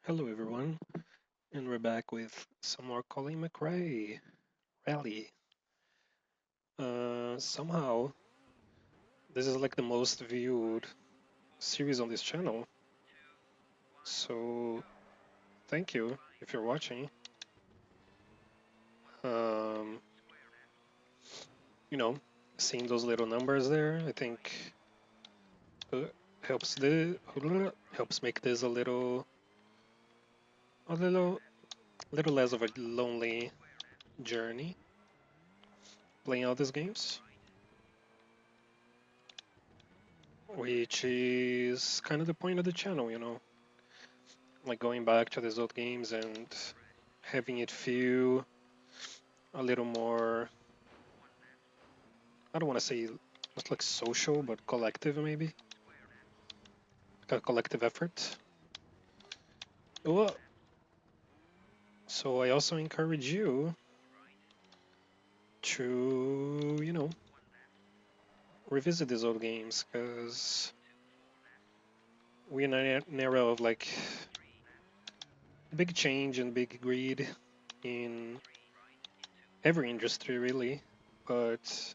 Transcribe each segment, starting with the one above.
Hello everyone, and we're back with some more Colin McRae Rally. Somehow, this is like the most viewed series on this channel, so thank you if you're watching. Um, you know, Seeing those little numbers there, I think uh, helps the helps make this a little less of a lonely journey playing all these games, which is kind of the point of the channel. Like going back to these old games and having it feel a little more, I don't want to say not like social, but collective maybe, like a collective effort. Well, so I also encourage you to, revisit these old games because we're in an era of like big change and big greed in every industry really, but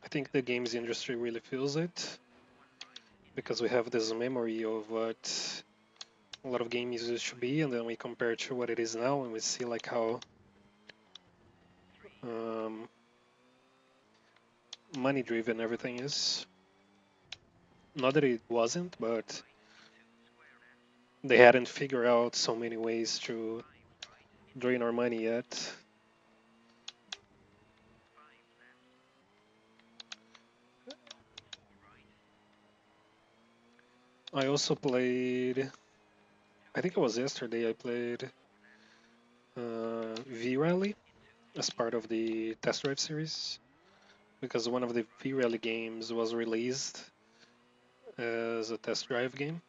I think the games industry really feels it because we have this memory of what a lot of games used to be, and then we compare it to what it is now, and we see like how um, money driven everything is. Not that it wasn't, but they hadn't figured out so many ways to drain our money yet. I also played, I think it was yesterday, I played V Rally as part of the test drive series because one of the V Rally games was released as a test drive game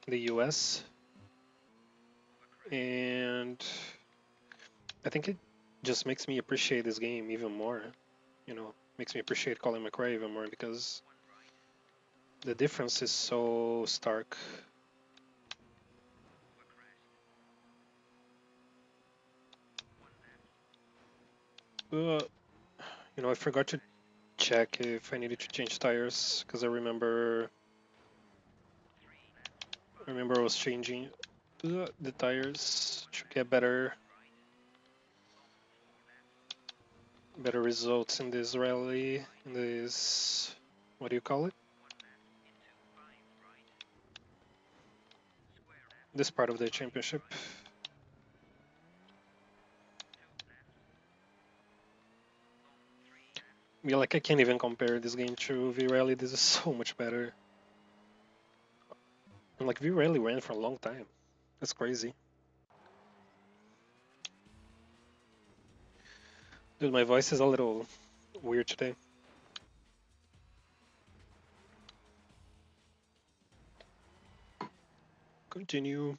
in the US, and I think it just makes me appreciate this game even more. Makes me appreciate Colin McRae even more because the difference is so stark. Uh, I forgot to check if I needed to change tires because I remember I was changing the tires to get better results in this rally, in this, what do you call it? This part of the championship. Yeah, like I can't even compare this game to V Rally. This is so much better. And like V Rally ran for a long time. That's crazy. Dude, my voice is a little weird today. Continue.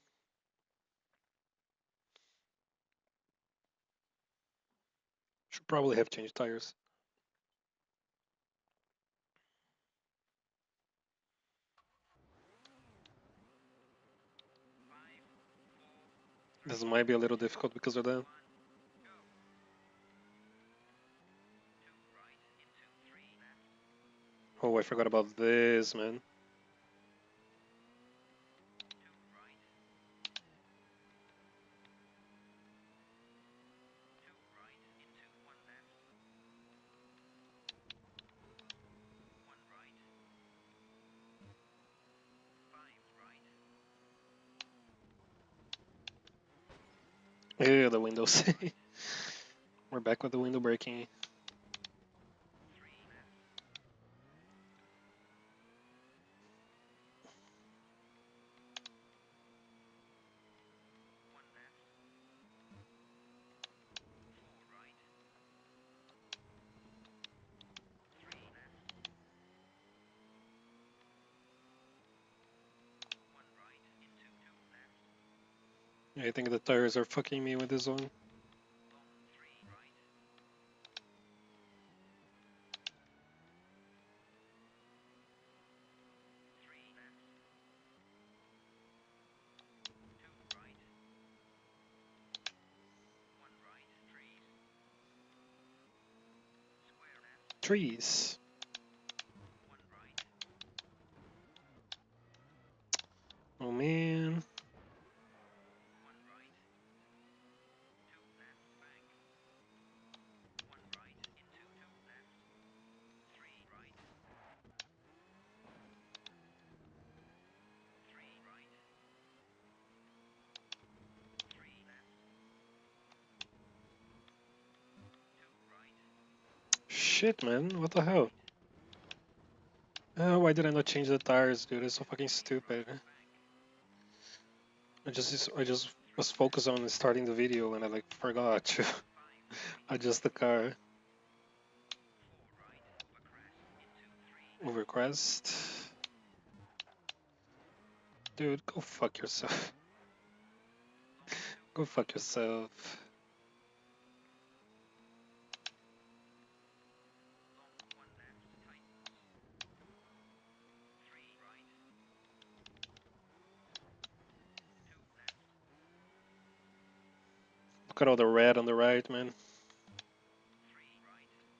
Should probably have changed tires. This might be a little difficult because of that. Oh, I forgot about this, man. Yeah, the windows. We're back with the window breaking. I think the tires are fucking me with this one. trees. Oh man. Shit, man. What the hell? Why did I not change the tires, dude? It's so fucking stupid. I just was focused on starting the video and I like forgot to adjust the car. Overcrest. Dude, go fuck yourself. Go fuck yourself. Look at all the red on the right, man.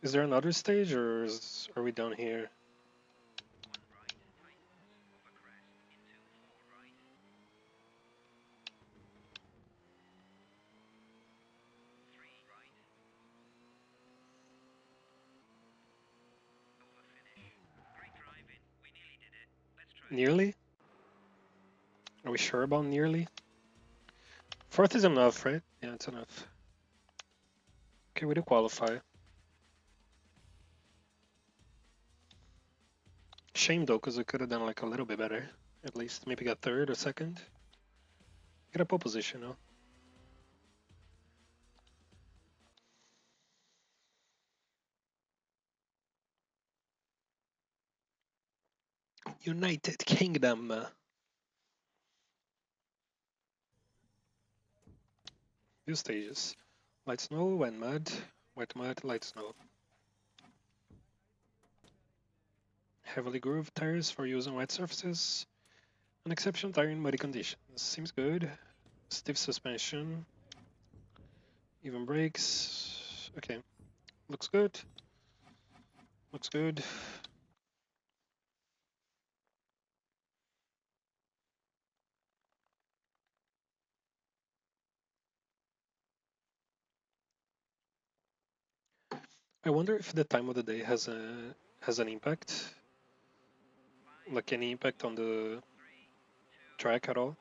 Is there another stage or are we done here? Nearly? Are we sure about nearly? Fourth is enough, right? Yeah, it's enough. Okay, we do qualify. Shame though, because we could have done like a little bit better. At least maybe got third or second. Get a pole position, though. United Kingdom. Few stages. Light snow and mud. Wet mud, light snow. Heavily grooved tires for use on wet surfaces. An exception tire in muddy conditions. Seems good. Stiff suspension. Even brakes. Okay. Looks good. Looks good. I wonder if the time of the day has an impact. Like any impact on the track at all.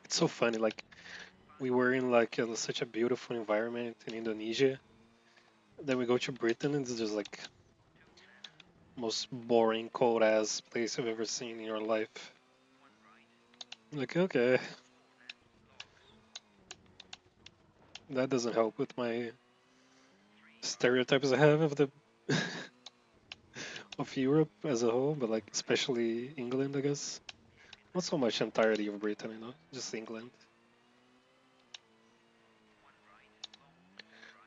It's so funny, like we were in like such a beautiful environment in Indonesia. Then we go to Britain and it's just like most boring, cold ass place I've ever seen in your life. Like, okay, that doesn't help with my stereotypes I have of the of Europe as a whole, but like especially England, I guess. Not so much entirety of Britain, just England.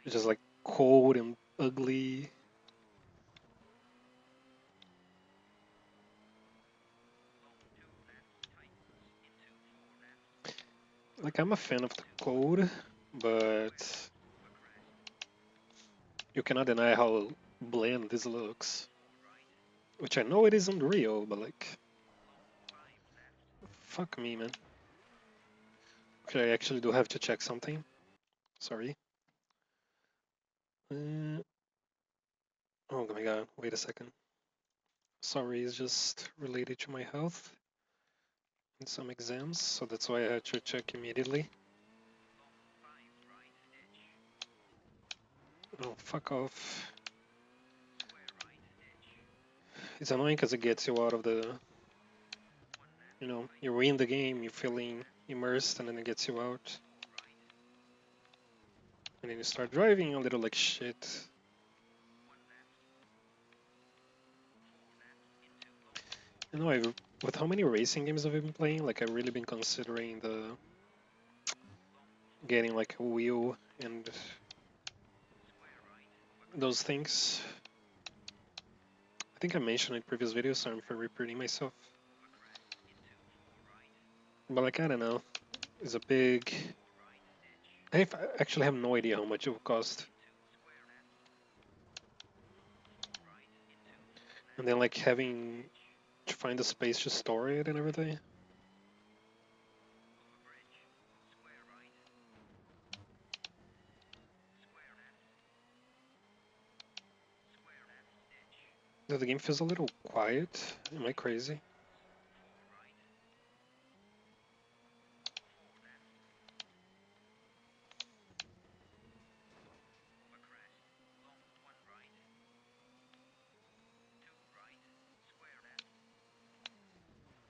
It's just like cold and ugly. Like I'm a fan of the cold, but you cannot deny how bland this looks. Which I know it isn't real, but like, fuck me, man. Okay, I actually do have to check something. Sorry. Uh, oh my god, wait a second. Sorry, it's just related to my health and some exams, so that's why I had to check immediately. Oh, fuck off. It's annoying because it gets you out of you're in the game, you're feeling immersed, and then it gets you out. And then you start driving a little like shit. With how many racing games I've been playing, like I've really been considering getting like a wheel and those things. I think I mentioned in previous videos, so I'm for repeating myself. But like, I don't know. It's a big. Actually have no idea how much it will cost. And then like having to find a space to store it and everything. The game feels a little quiet. Am I crazy?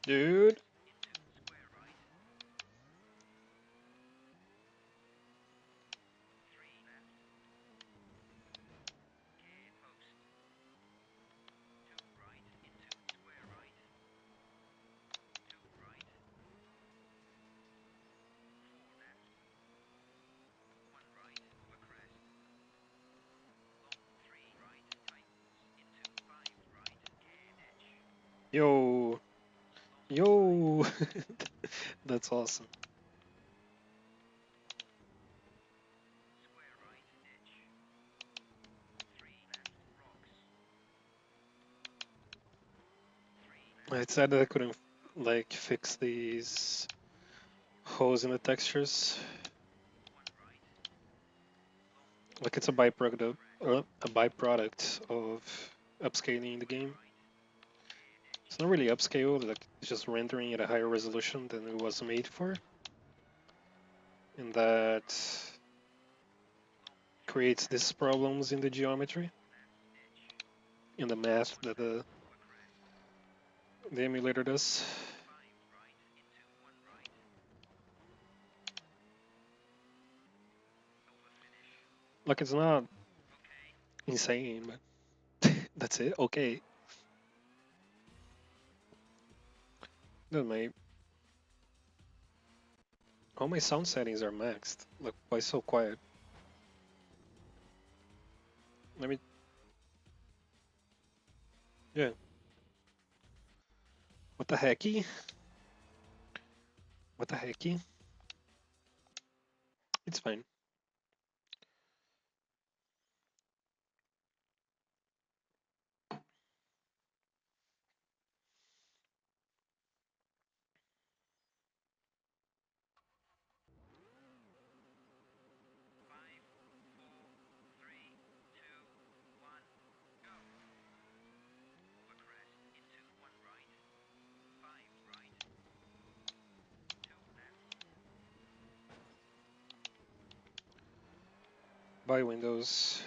Dude. Yo. Yo. That's awesome. I said that I couldn't like fix these holes in the textures. Like it's a byproduct of upscaling the game. It's not really upscaled, like it's just rendering at a higher resolution than it was made for. And that creates these problems in the geometry, in the math that the emulator does. Like it's not insane, but that's it. Okay. Then all my sound settings are maxed. Like why so quiet? Let me yeah. What the hecky? What the hecky? It's fine. Bye Windows.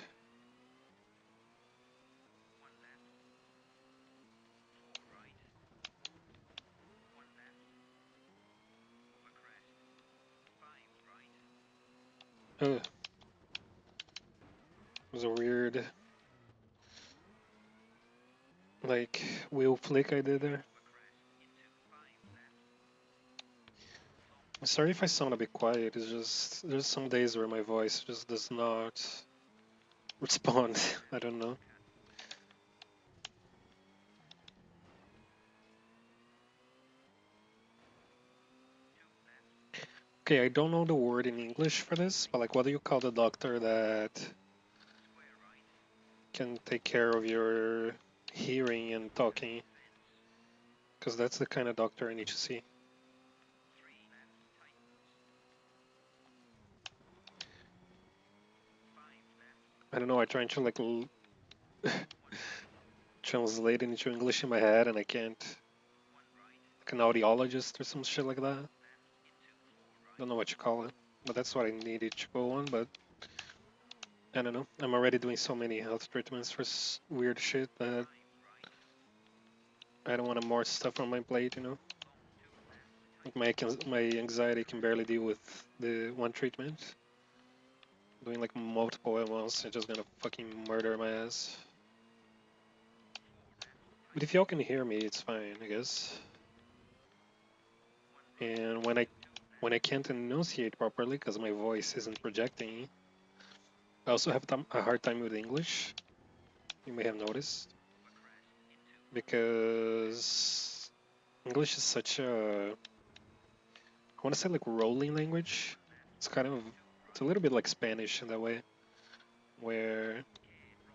It was a weird like wheel flick I did there. Sorry if I sound a bit quiet. It's just there's some days where my voice just does not respond. I don't know. Okay, I don't know the word in English for this, but like, what do you call the doctor that can take care of your hearing and talking? Because that's the kind of doctor I need to see. I don't know. I'm trying to like translate it into English in my head, and I can't. Like an audiologist or some shit like that. Don't know what you call it, but that's what I needed to go on. But I don't know. I'm already doing so many health treatments for weird shit that I don't want more stuff on my plate. Like my anxiety can barely deal with the one treatment. Doing like multiple at once, it's just gonna fucking murder my ass. But if y'all can hear me, it's fine, I guess. And when I can't enunciate properly because my voice isn't projecting, I also have a hard time with English. You may have noticed because English is such a want to say like rolling language. It's kind of it's a little bit like Spanish in that way, where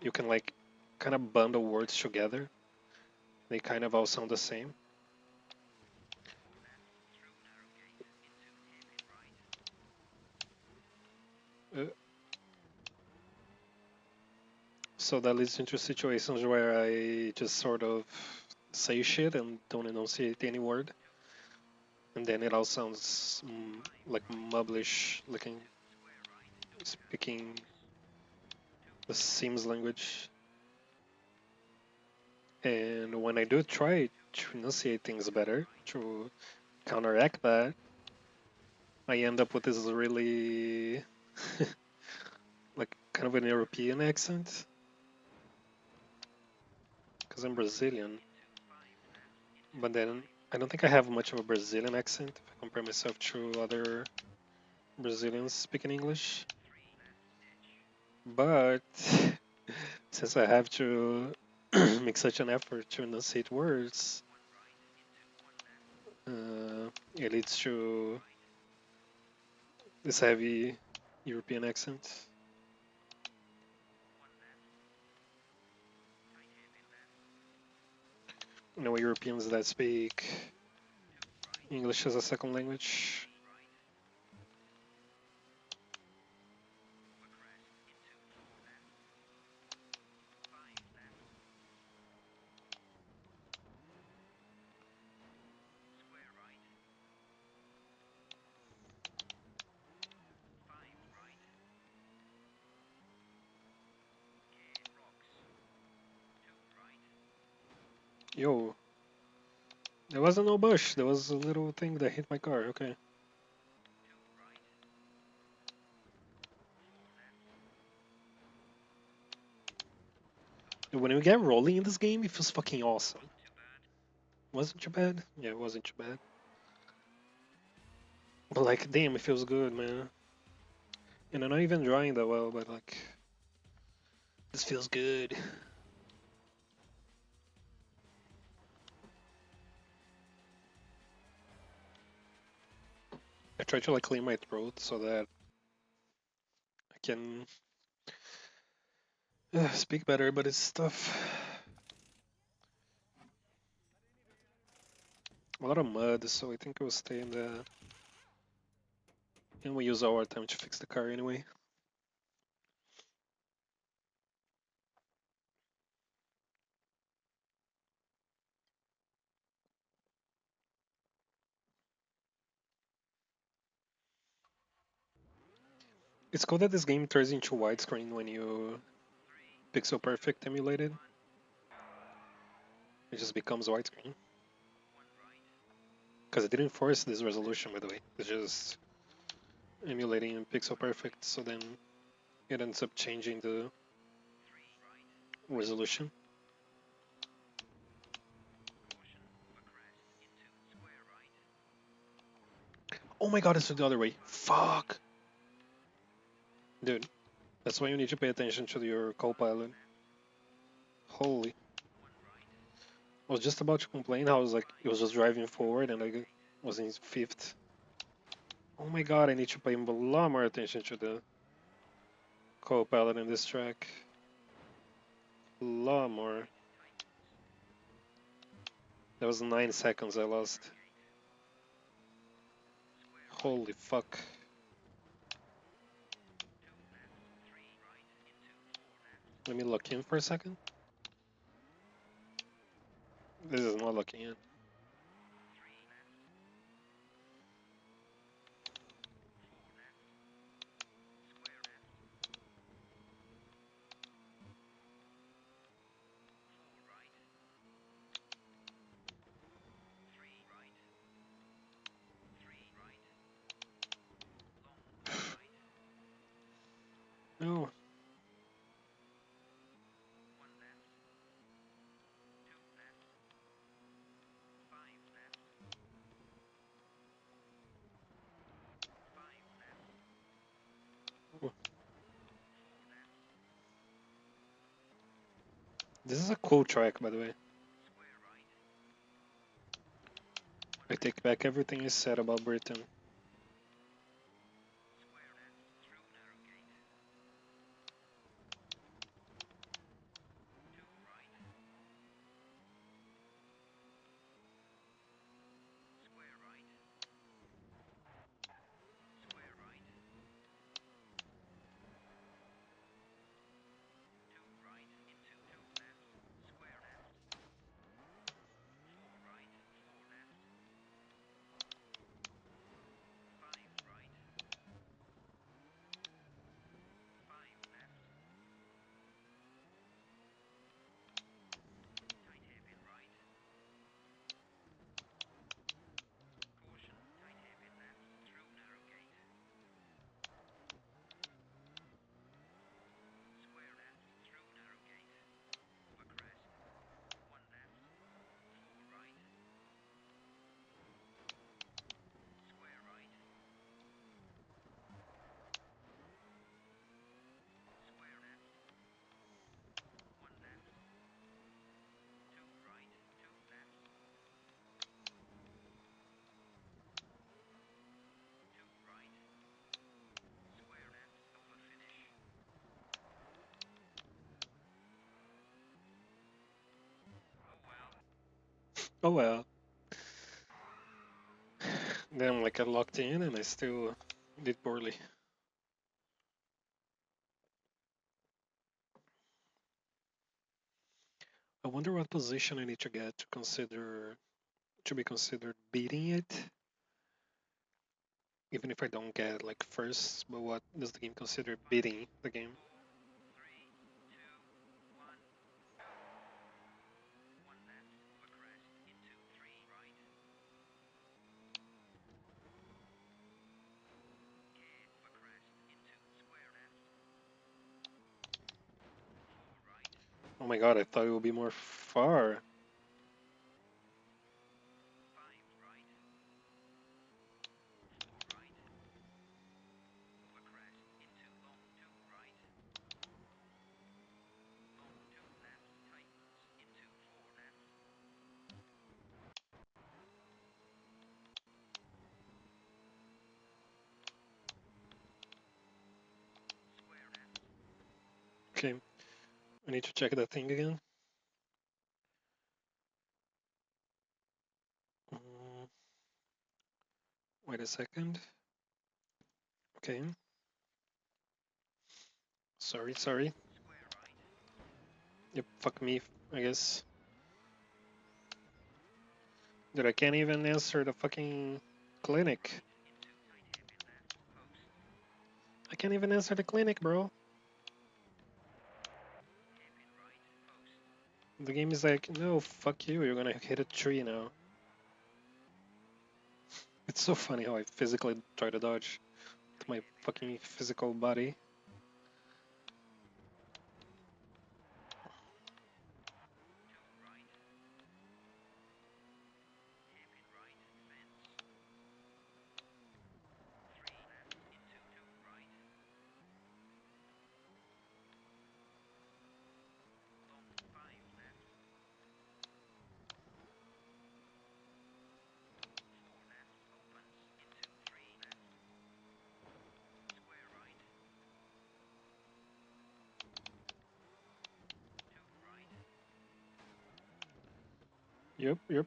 you can like kind of bundle words together. They kind of all sound the same. Uh, so that leads into situations where I just sort of say shit and don't enunciate any word, and then it all sounds like mubblish, like in speaking the Sims language. And when I do try to enunciate things better, to counteract that, I end up with this really like kind of an European accent because I'm Brazilian. But then I don't think I have much of a Brazilian accent if I compare myself to other Brazilians speaking English. But since I have to make such an effort to enunciate words, it leads to this heavy European accent. You know, Europeans that speak English as a second language. Yo, there wasn't no bush. There was a little thing that hit my car. Okay. When we get rolling in this game, it feels fucking awesome. Wasn't too bad. Yeah, it wasn't too bad. But like, damn, it feels good, man. And I'm not even drawing that well, but like, this feels good. I try to like clear my throat so that I can speak better, but it's tough. A lot of mud, so I think we'll stay in the. And we use our time to fix the car anyway. It's cool that this game turns into widescreen when you pixel perfect emulated. It just becomes widescreen. Because it didn't force this resolution, by the way. It's just emulating in pixel perfect, so then it ends up changing the resolution. Oh my god, it's the other way. Fuck! Dude, that's why you need to pay attention to your co-pilot. Holy. I was just about to complain how I was like, it was just driving forward and I was in fifth. Oh my god, I need to pay a lot more attention to the co-pilot in this track. A lot more. That was 9 seconds I lost. Holy fuck. Let me lock in for a second. This is not locking in. No. This is a cool track, by the way. I take back everything I said about Britain. Oh well. Then like I locked in and I still did poorly. I wonder what position I need to get to be considered beating it. Even if I don't get like first, but what does the game consider beating the game? Oh my god, I thought it would be more far. Okay, I need to check that thing again. Mm, wait a second. Okay. Sorry. Yep, fuck me, I guess. Dude, I can't even answer the fucking clinic. I can't even answer the clinic, bro. The game is like, no, fuck you, you're gonna hit a tree now. It's so funny how I physically try to dodge with my fucking physical body. Yep.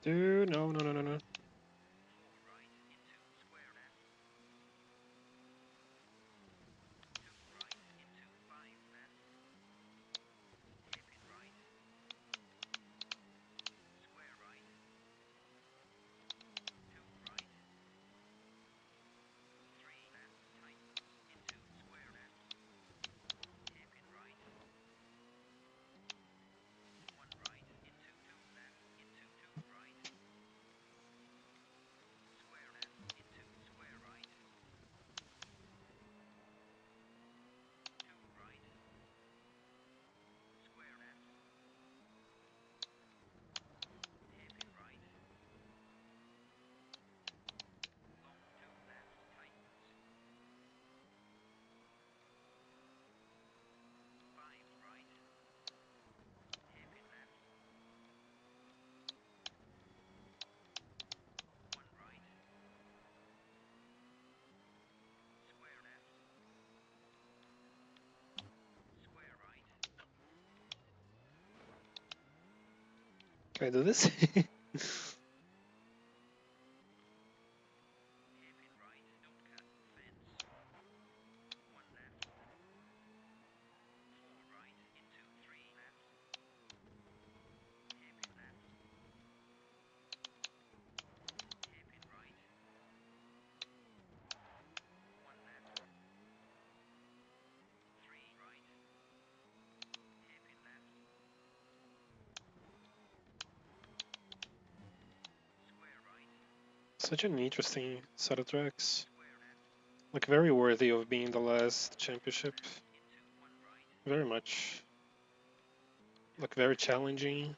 Dude, no. Can I do this? Such an interesting set of tracks. Like very worthy of being the last championship. Very much. Like very challenging.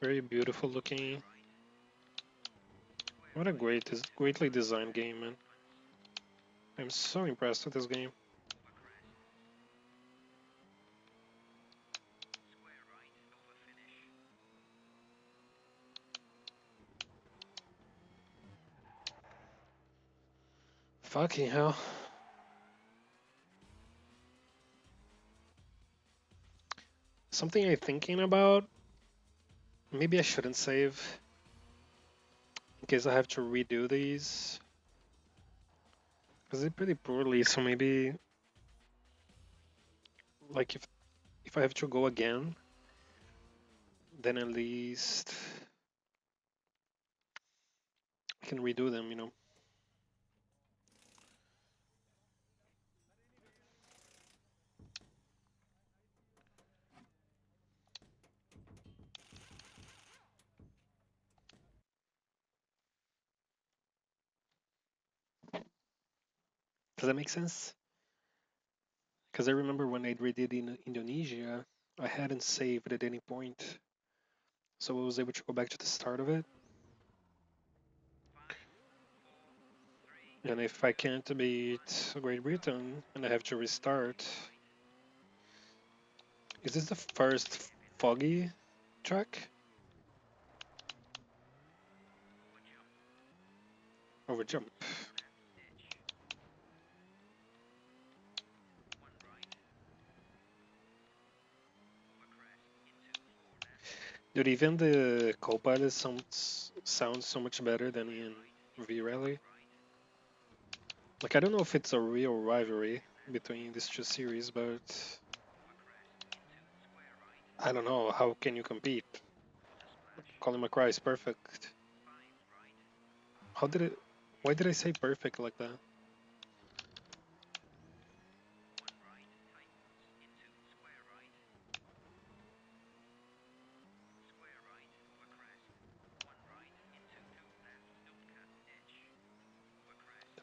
Very beautiful looking. What a greatly designed game, man. I'm so impressed with this game. Fucking hell. Something I'm thinking about. Maybe I shouldn't save in case I have to redo these. Because they pretty poorly, so maybe like if I have to go again, then at least I can redo them, you know. Does that make sense? Because I remember when I redid in Indonesia, I hadn't saved at any point, so I was able to go back to the start of it. And if I can't beat Great Britain and I have to restart, is this the first foggy track? Over jump. Dude, even the co-pilot sounds so much better than in V-Rally. Like, I don't know if it's a real rivalry between these two series, but I don't know. How can you compete? Colin McRae is perfect. How did it? Why did I say perfect like that?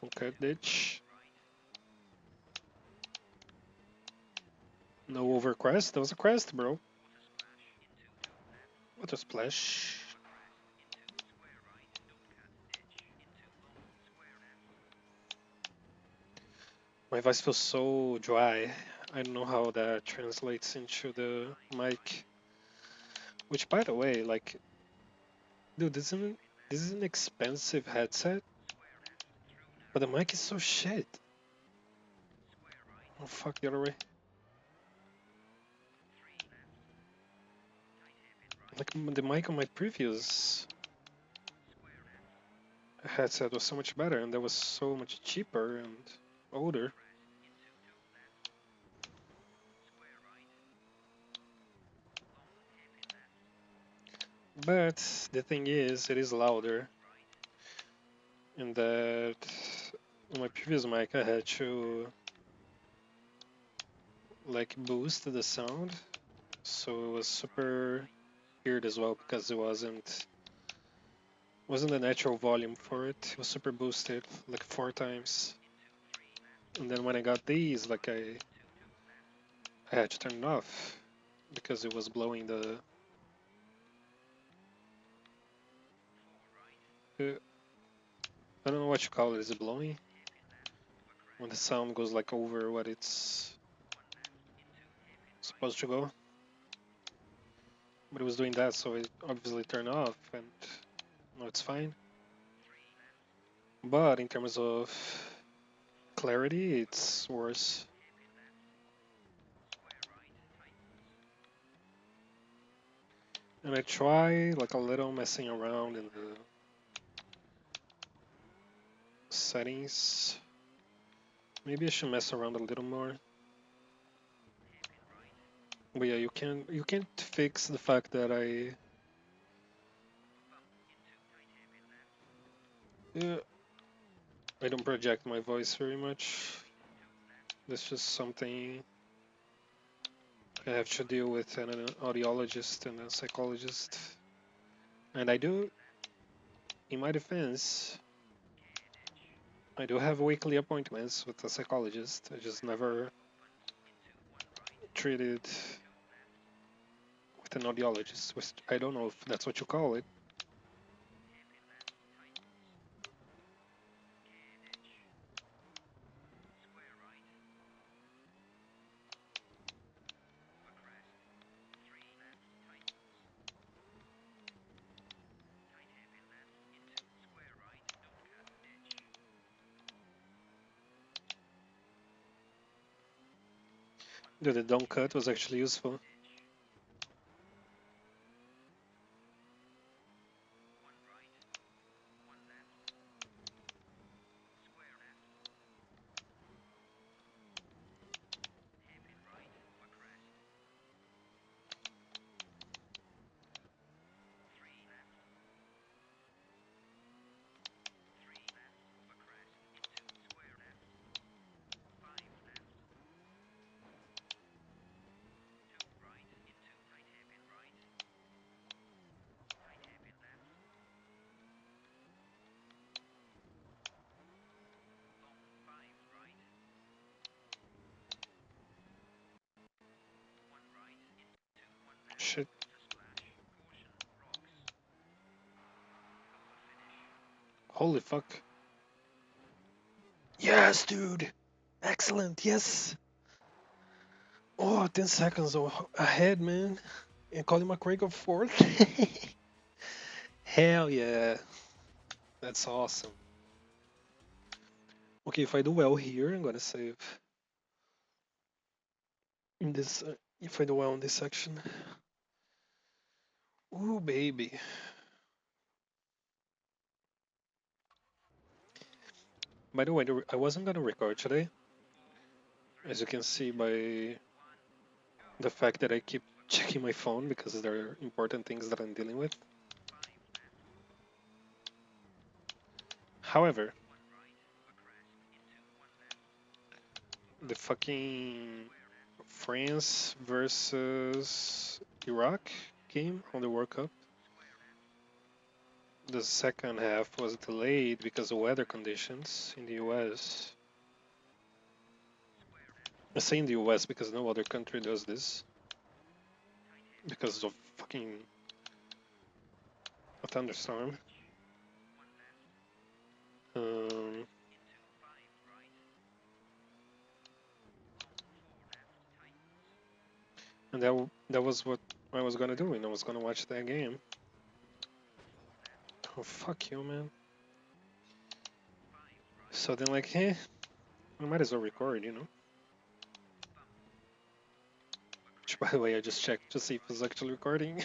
Don't cut ditch. No overcrest. That was a crest, bro. What a splash. My voice feels so dry. I don't know how that translates into the mic. Which, by the way, like, dude, this is an expensive headset, but the mic is so shit. Oh fuck, the other way. Like the mic on my previous headset was so much better, and that was so much cheaper and older. But the thing is, it is louder, and that on my previous mic I had to like boost the sound, so it was super weird as well because it wasn't the natural volume for it. It was super boosted, like 4 times. And then when I got these, like I had to turn it off because it was blowing uh, I don't know what you call it. Is it blowing? When the sound goes like over what it's supposed to go. But it was doing that, so it obviously turned off, and now it's fine. But in terms of clarity, it's worse. And I try like a little messing around in the settings. Maybe I should mess around a little more. But yeah, you can't fix the fact that yeah, I don't project my voice very much. That's just something I have to deal with an audiologist and a psychologist. And I do in my defense, I do have weekly appointments with a psychologist. I just never treated with an audiologist, which I don't know if that's what you call it. The don't cut was actually useful. Shit. Holy fuck. Yes, dude. Excellent. Yes. Oh, 10 seconds ahead, man. And Colin McRae go fourth. Hell yeah. That's awesome. Okay, if I do well here, I'm gonna save in this. If I do well in this section. Ooh, baby. By the way, I wasn't gonna record today, as you can see by the fact that I keep checking my phone because there are important things that I'm dealing with. However, the fucking France versus Iraq game on the World Cup, the second half was delayed because of weather conditions in the US. I say in the US because no other country does this. Because of fucking a thunderstorm. Um, and that was what I was gonna do, and I was gonna watch that game. Oh fuck you, man. So then, like, hey, I might as well record, you know. Which, by the way, I just checked to see if it's actually recording.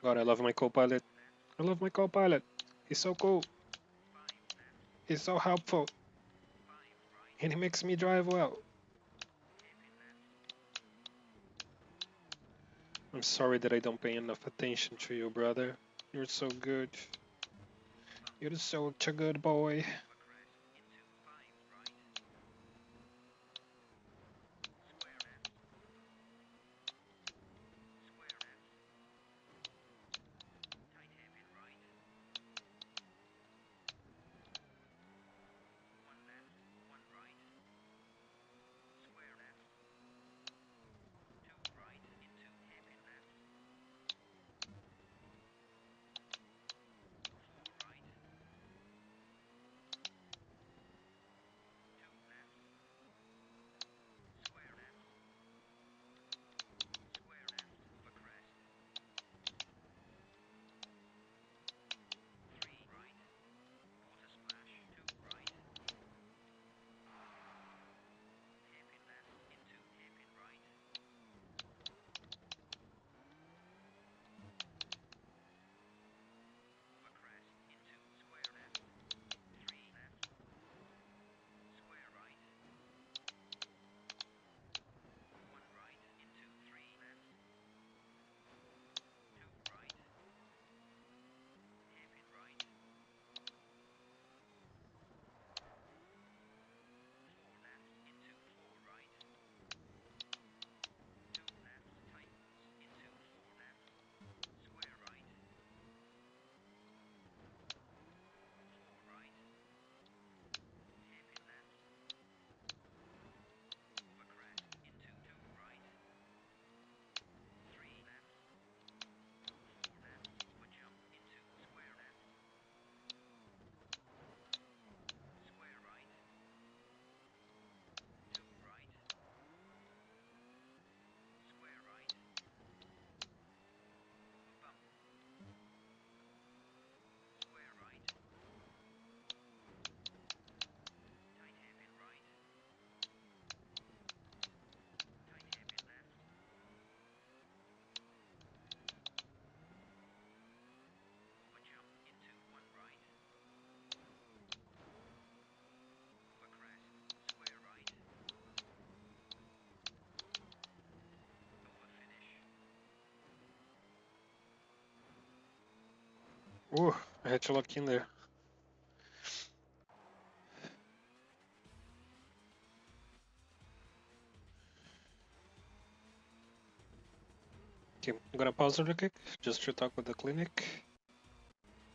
God, I love my co-pilot. I love my co-pilot. He's so cool. He's so helpful, and he makes me drive well. I'm sorry that I don't pay enough attention to you, brother. You're so good. You're such a good boy. Oh, I had to lock in there. Okay, I'm gonna pause it real quick just to talk with the clinic.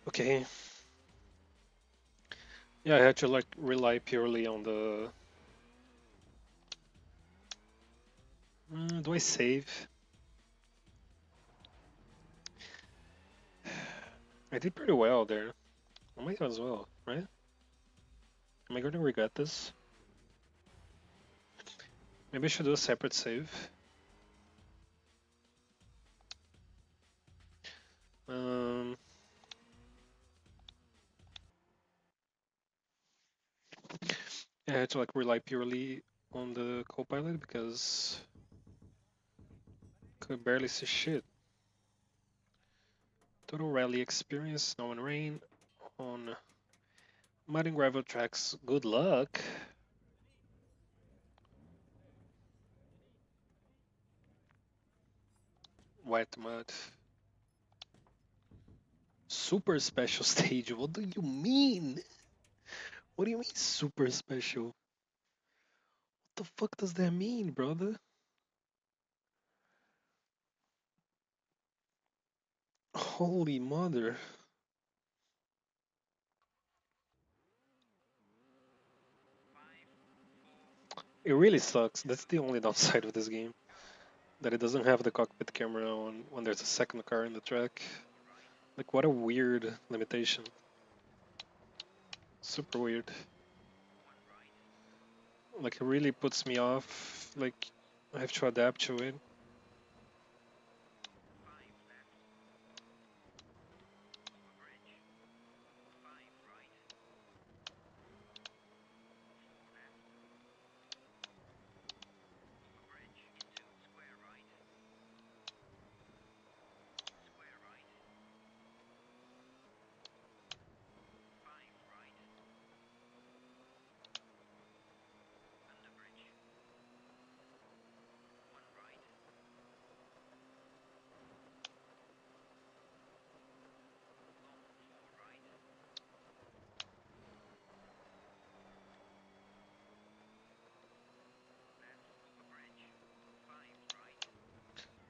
Okay. Yeah, I had to like rely purely on the. Do I save? I did pretty well there. I might as well, right? Am I gonna regret this? Maybe I should do a separate save. Um, yeah, I had to like rely purely on the co-pilot because could barely see shit. Total rally experience, snow and rain on mud and gravel tracks. Good luck. Wet mud. Super special stage. What do you mean? What do you mean super special? What the fuck does that mean, brother? Holy mother. It really sucks. That's the only downside of this game. That it doesn't have the cockpit camera on when there's a second car in the track. Like, what a weird limitation. Super weird. Like, it really puts me off. Like, I have to adapt to it.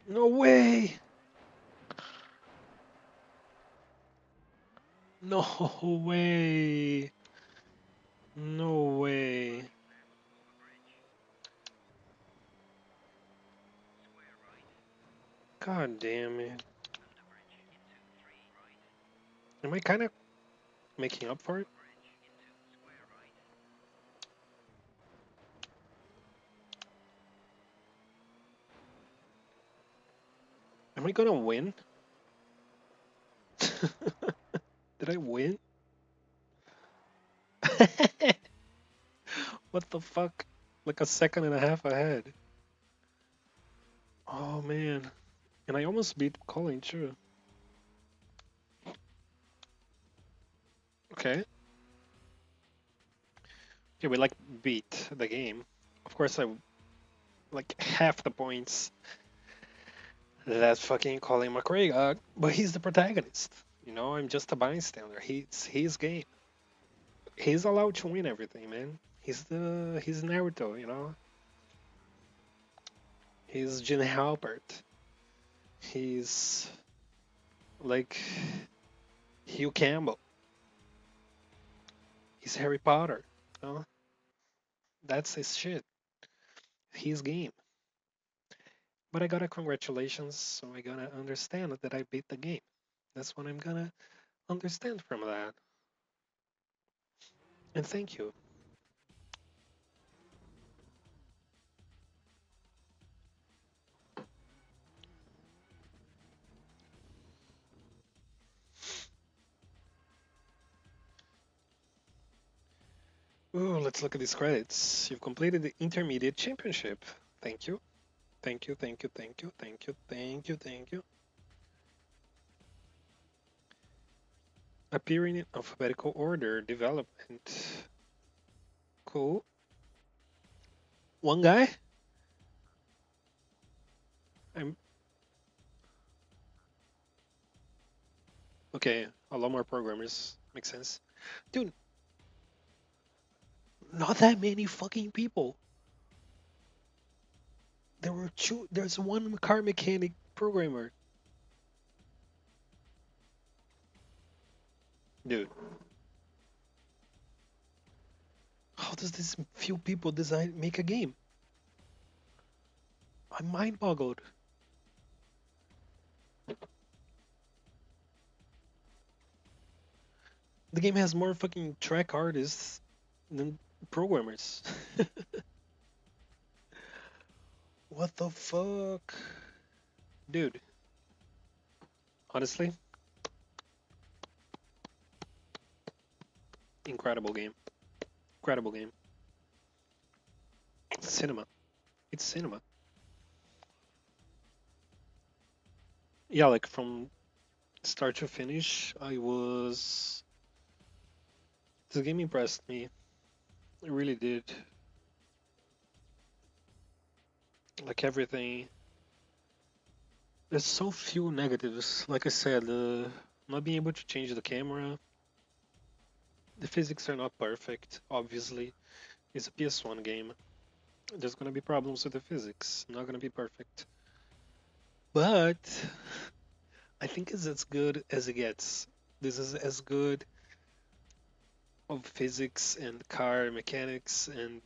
No way! No way! No way! God damn it. Am I kind of making up for it? Am I gonna win? Did I win? What the fuck? Like a second and a half ahead. Oh man. And I almost beat Colin too. Okay. Yeah, we like beat the game. Of course, I like half the points that fucking Colin McRae got, but he's the protagonist. You know, I'm just a bystander. He's his game. He's allowed to win everything, man. He's Naruto, you know. He's Gene Halpert. He's like Hugh Campbell. He's Harry Potter. You know, that's his shit. His game. But I got a congratulations, so I gotta understand that I beat the game. That's what I'm gonna understand from that. And thank you. Ooh, let's look at these credits. You've completed the intermediate championship. Thank you. Thank you, thank you, thank you, thank you, thank you, thank you. Appearing in alphabetical order, development. Cool. One guy? I'm okay. A lot more programmers. Makes sense. Dude, not that many fucking people. There's one car mechanic programmer. Dude, how does this few people make a game? I'm mind boggled. The game has more fucking track artists than programmers. What the fuck? Dude, honestly, incredible game. Incredible game. Cinema. It's cinema. Yeah, like from start to finish, I was. This game impressed me. It really did. Like everything. There's so few negatives. Like I said, not being able to change the camera. The physics are not perfect, obviously. It's a PS1 game. There's gonna be problems with the physics. Not gonna be perfect. But I think it's as good as it gets. This is as good of physics and car mechanics and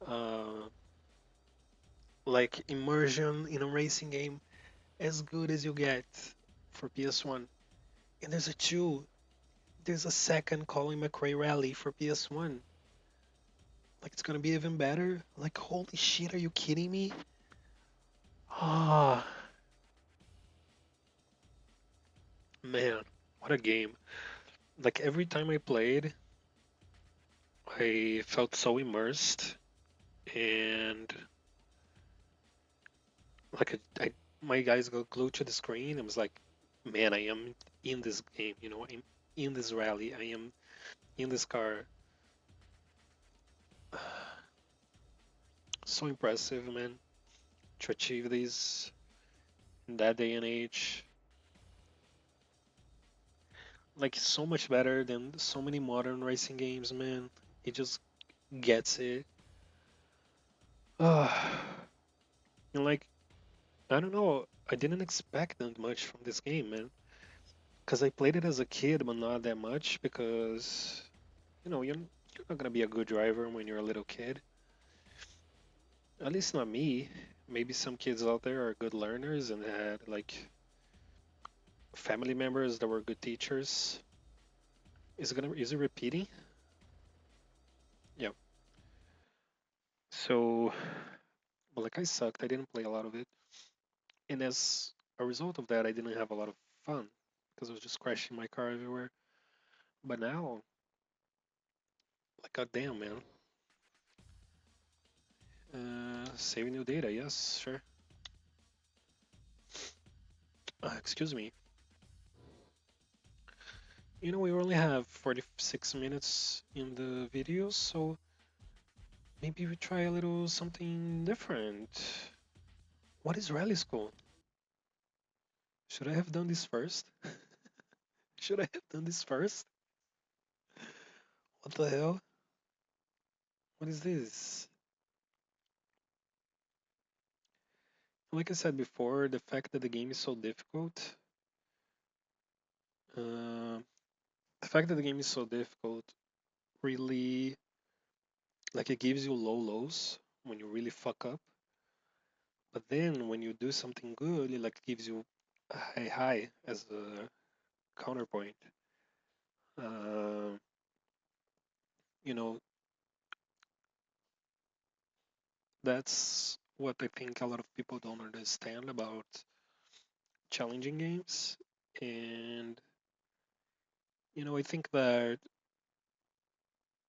uh, like immersion in a racing game as good as you get for PS1. And there's a two. There's a second Colin McRae Rally for PS1. Like it's gonna be even better. Like holy shit, are you kidding me? Ah, man, what a game! Like every time I played, I felt so immersed, and like my eyes got glued to the screen. I was like, man, I am in this game. I'm in this rally. I am in this car. So impressive, man, to achieve this in that day and age. Like so much better than so many modern racing games, man. It just gets it. And like I don't know, I didn't expect that much from this game, man. Because I played it as a kid, but not that much because you're not gonna be a good driver when you're a little kid. At least not me. Maybe some kids out there are good learners and had like family members that were good teachers. Is it repeating? Yeah. So, well, like I sucked. I didn't play a lot of it, and as a result of that, I didn't have a lot of fun because I was just crashing my car everywhere. But now, like, goddamn, man. Saving new data, yes, sure. Excuse me. We only have 46 minutes in the video, so maybe we try a little something different. What is rally school? Should I have done this first? Should I have done this first? What the hell? What is this? Like I said before, the fact that the game is so difficult, uh, the fact that the game is so difficult really, like, it gives you low lows when you really fuck up. But then when you do something good, it like gives you a high high as a counterpoint. Uh, you know, that's what I think a lot of people don't understand about challenging games. And I think that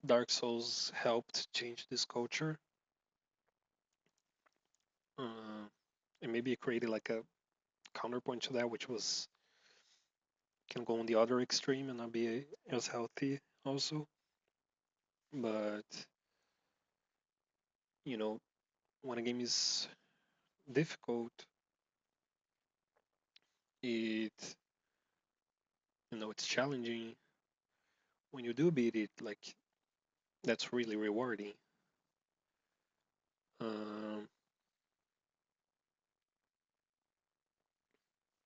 Dark Souls helped change this culture. Uh, and maybe it created like a counterpoint to that, which was can go on the other extreme and not be as healthy also. But you know, when a game is difficult, it it's challenging. When you do beat it, like that's really rewarding. Um,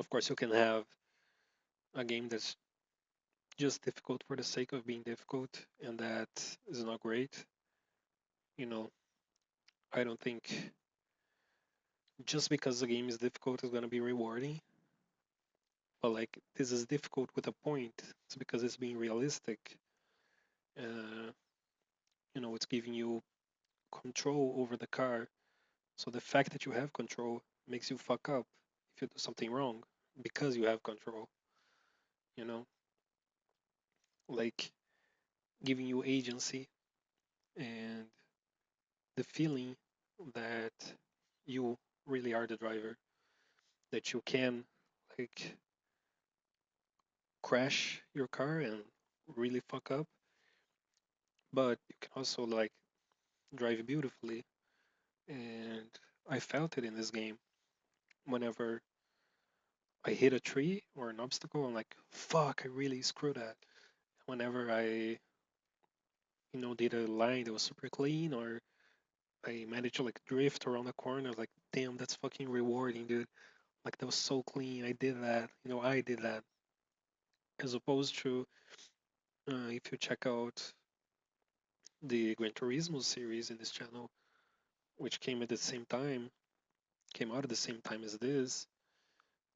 of course, you can have a game that's just difficult for the sake of being difficult, and that is not great. You know, I don't think just because the game is difficult is going to be rewarding. But like, this is difficult with a point. It's because it's being realistic. Uh, it's giving you control over the car. So the fact that you have control makes you fuck up if you do something wrong because you have control. You know, like giving you agency and the feeling that you really are the driver, that you can like crash your car and really fuck up, but you can also like drive beautifully. And I felt it in this game. Whenever I hit a tree or an obstacle, I'm like, fuck, I really screwed that. Whenever I, did a line that was super clean, or I managed to like drift around the corner, I was like, damn, that's fucking rewarding, dude. Like that was so clean. I did that. I did that. As opposed to if you check out the Gran Turismo series in this channel, which came out at the same time as this.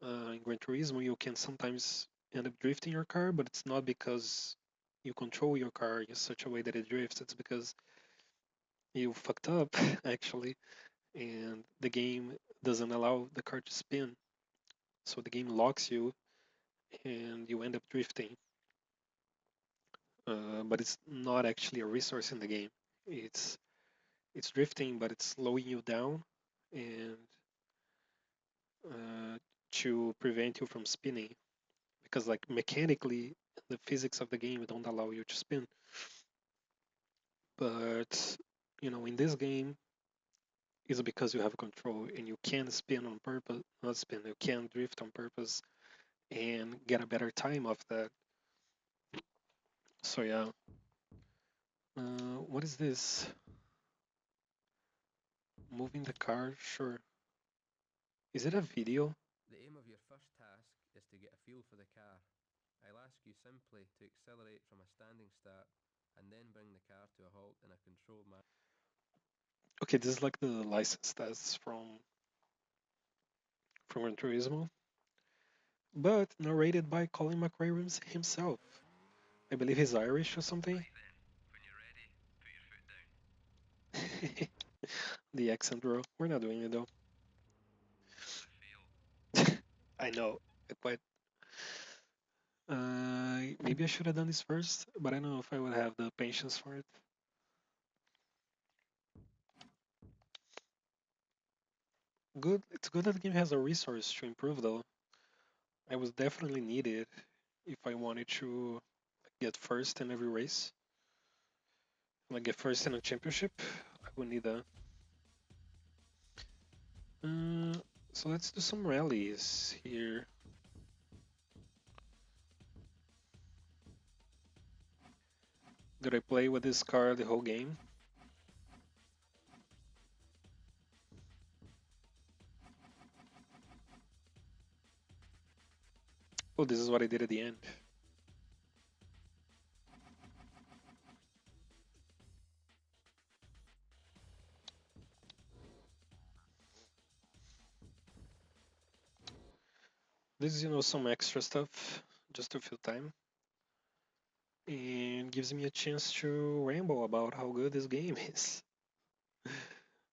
In Gran Turismo, you can sometimes end up drifting your car, but it's not because you control your car in such a way that it drifts. It's because you fucked up, actually, and the game doesn't allow the car to spin. So the game locks you, and you end up drifting. But it's not actually a resource in the game. It's it's drifting, but it's slowing you down and uh, to prevent you from spinning. Because like mechanically, the physics of the game don't allow you to spin. But in this game, it's because you have control and you can spin on purpose, not spin. You can drift on purpose and get a better time off that. So yeah, what is this? Moving the car? Sure. Is it a video? The aim of your first task is to get a feel for the car. I'll ask you simply to accelerate from a standing start and then bring the car to a halt in a controlled manner. Okay, this is like the license tests from Gran Turismo, but narrated by Colin McRae himself. I believe he's Irish or something. Right then, when you're ready, put your foot down. The accent, bro. We're not doing it though. How's it feel? I know, but maybe I should have done this first, but I don't know if I would have the patience for it. Good. It's good that the game has a resource to improve, though. I was definitely needed if I wanted to get first in every race. Like get first in a championship, I would need that. Uh, so let's do some rallies here. Did I play with this car the whole game? Oh, this is what I did at the end. This is, some extra stuff just to fill time and gives me a chance to ramble about how good this game is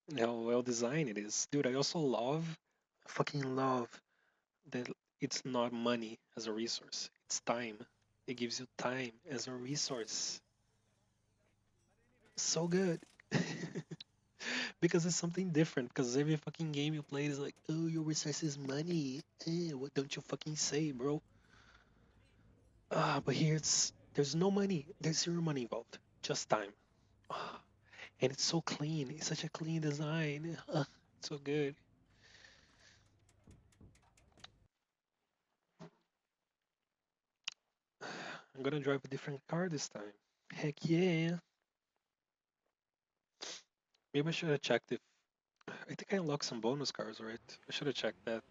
and how well designed it is. Dude, I also fucking love that it's not money as a resource, it's time. It gives you time as a resource. So good. Because it's something different. Because every fucking game you play is like, oh, your resource is money. What don't you fucking say, bro? But here there's no money. There's zero money involved. Just time. Ah, and it's so clean. It's such a clean design. So good. I'm gonna drive a different car this time. Heck yeah. Maybe I should have checked if I think I unlocked some bonus cars, right? I should have checked that.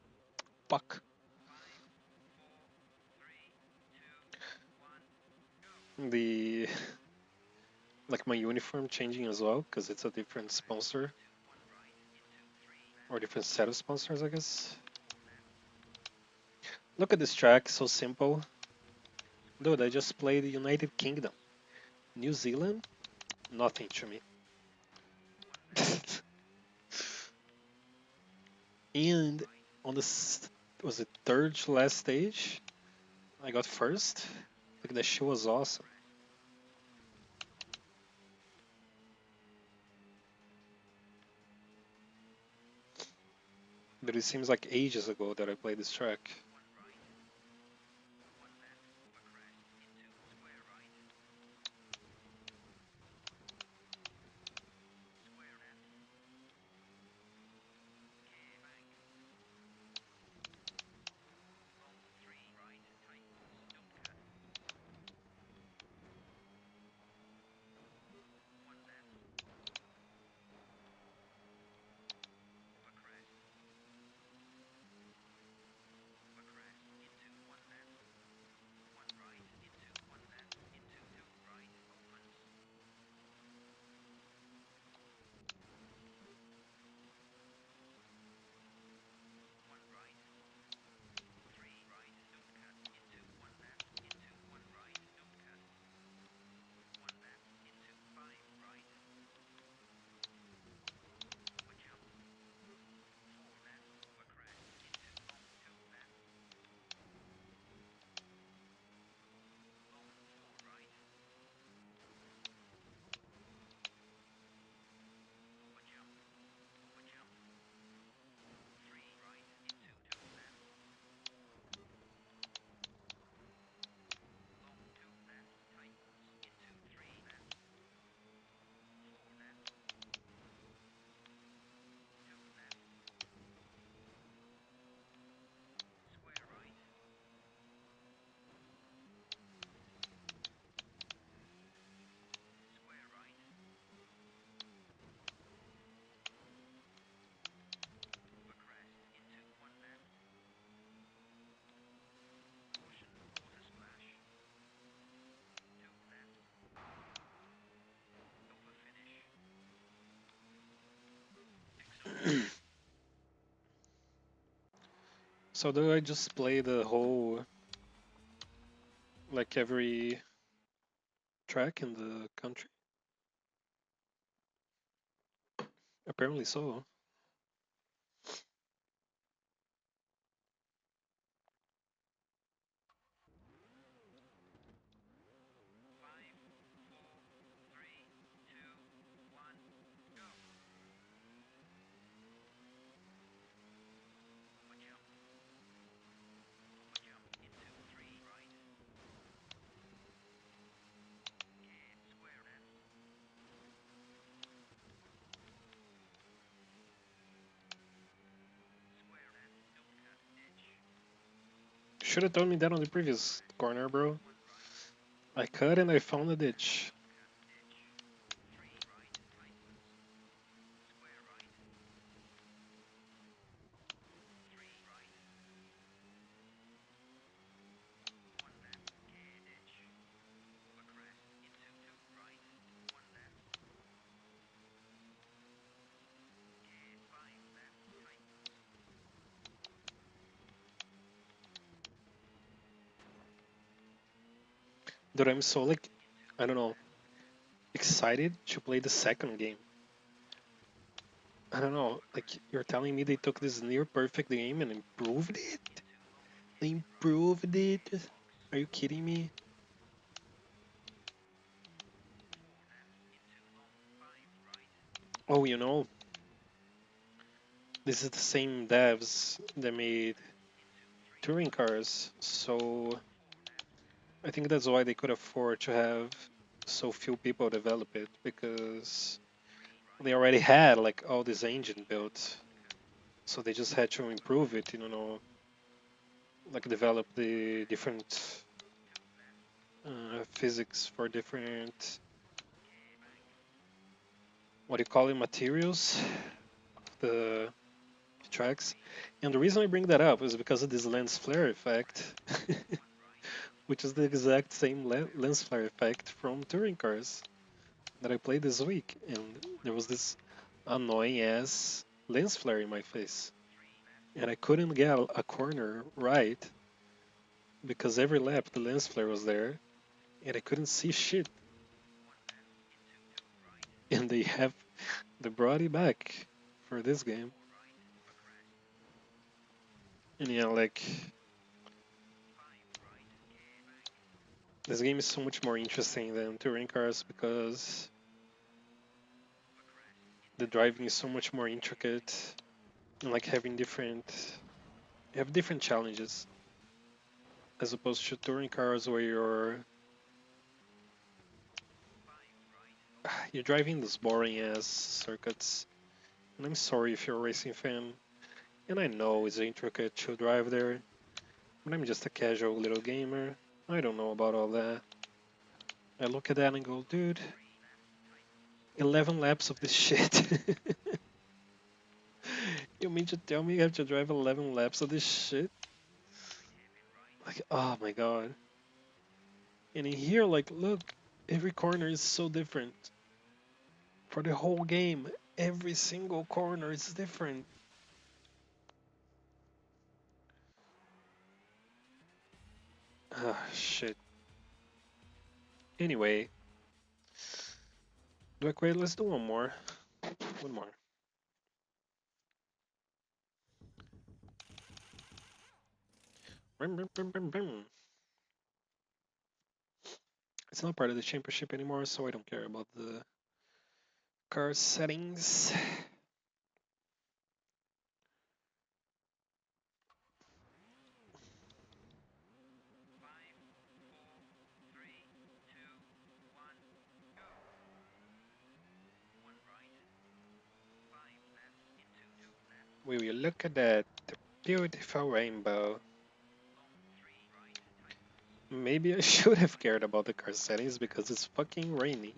Fuck. The like my uniform changing as well because it's a different sponsor or different set of sponsors, I guess. Look at this track, so simple. Dude, I just played the United Kingdom. New Zealand? Nothing to me. And on the was it third to last stage? I got first. Like that shit was awesome. But it seems like ages ago that I played this track. So do I just play the whole like every track in the country? Apparently so. Should have told me that on the previous corner, bro. I cut and I found a ditch. Dude, I'm so like, I don't know, excited to play the second game. I don't know, like you're telling me they took this near perfect game and improved it? They improved it? Are you kidding me? Oh, this is the same devs that made touring cars, so I think that's why they could afford to have so few people develop it because they already had like all this engine built, so they just had to improve it, like develop the different physics for different, what do you call it, materials, the tracks. And the reason I bring that up is because of this lens flare effect, which is the exact same lens flare effect from touring cars that I played this week. And there was this annoying ass lens flare in my face. And I couldn't get a corner right because every lap the lens flare was there and I couldn't see shit. And they brought it back for this game. And yeah, like this game is so much more interesting than touring cars because the driving is so much more intricate and like having you have different challenges as opposed to touring cars where you're driving those boring ass circuits. And I'm sorry if you're a racing fan, and I know it's intricate to drive there, but I'm just a casual little gamer. I don't know about all that. I look at that and go, dude, 11 laps of this shit. You mean to tell me you have to drive 11 laps of this shit? Like, oh my god. And in here, like, look, every corner is so different. For the whole game, every single corner is different. Ah, shit. Anyway, wait, let's do one more. One more. It's not part of the championship anymore, so I don't care about the car settings. We will look at that beautiful rainbow. Maybe I should have cared about the car settings because it's fucking rainy.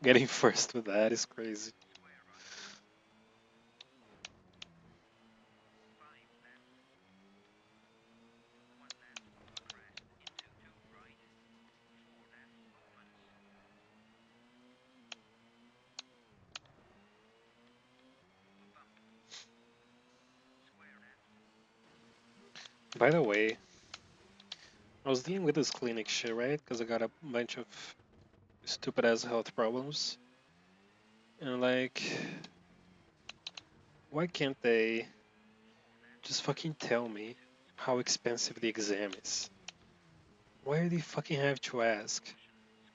Getting first with that is crazy. By the way, I was dealing with this clinic shit, right? Because I got a bunch of stupid ass health problems. And like, why can't they just fucking tell me how expensive the exam is? Why do they fucking have to ask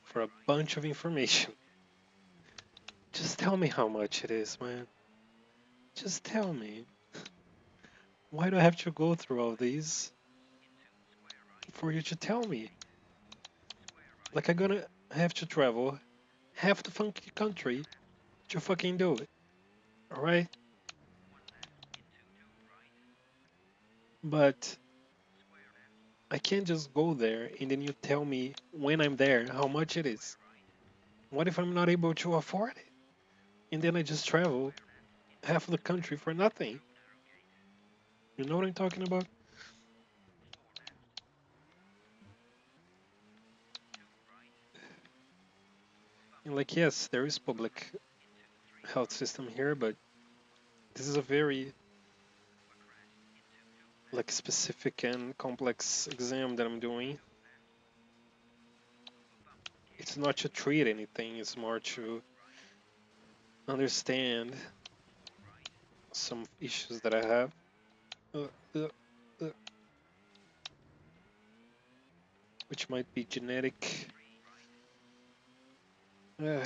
for a bunch of information? Just tell me how much it is, man. Just tell me. Why do I have to go through all these for you to tell me? Like I'm gonna have to travel half the funky country to fucking do it. Alright? But I can't just go there and then you tell me when I'm there how much it is. What if I'm not able to afford it? And then I just travel half of the country for nothing. You know what I'm talking about? And like, yes, there is public health system here, but this is a very like specific and complex exam that I'm doing. It's not to treat anything, it's more to understand some issues that I have. Uh, uh, uh, which might be genetic. Uh,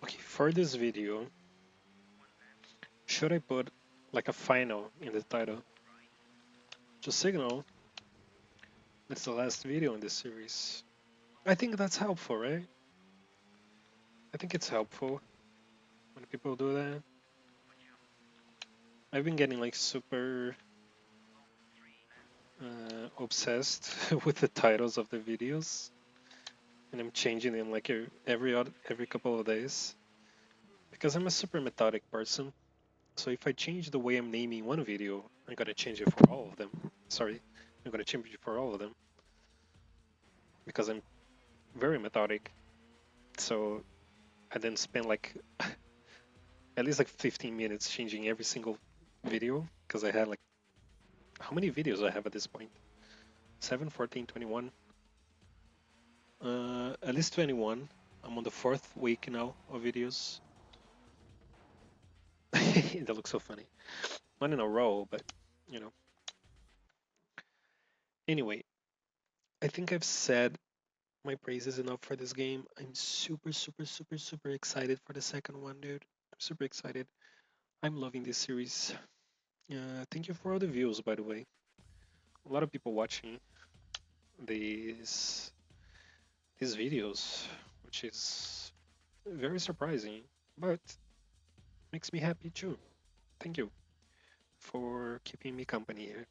Okay, for this video, should I put like a final in the title to signal it's the last video in this series? I think that's helpful, right? I think it's helpful when people do that. I've been getting like super obsessed with the titles of the videos, and I'm changing them like every couple of days because I'm a super methodic person. So if I change the way I'm naming one video, I'm gonna change it for all of them. Sorry, I'm gonna change it for all of them because I'm very methodic. So I then spend like at least like 15 minutes changing every single video because I had like how many videos I have at this point? 7, 14, 21. At least 21. I'm on the fourth week now of videos. That looks so funny. Not in a row, but you know. Anyway, I think I've said my praises enough for this game. I'm super, super, super, super excited for the second one, dude. I'm super excited. I'm loving this series. Thank you for all the views, by the way. A lot of people watching these these videos, which is very surprising, but makes me happy too. Thank you for keeping me company here.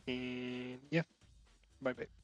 And yeah, bye bye.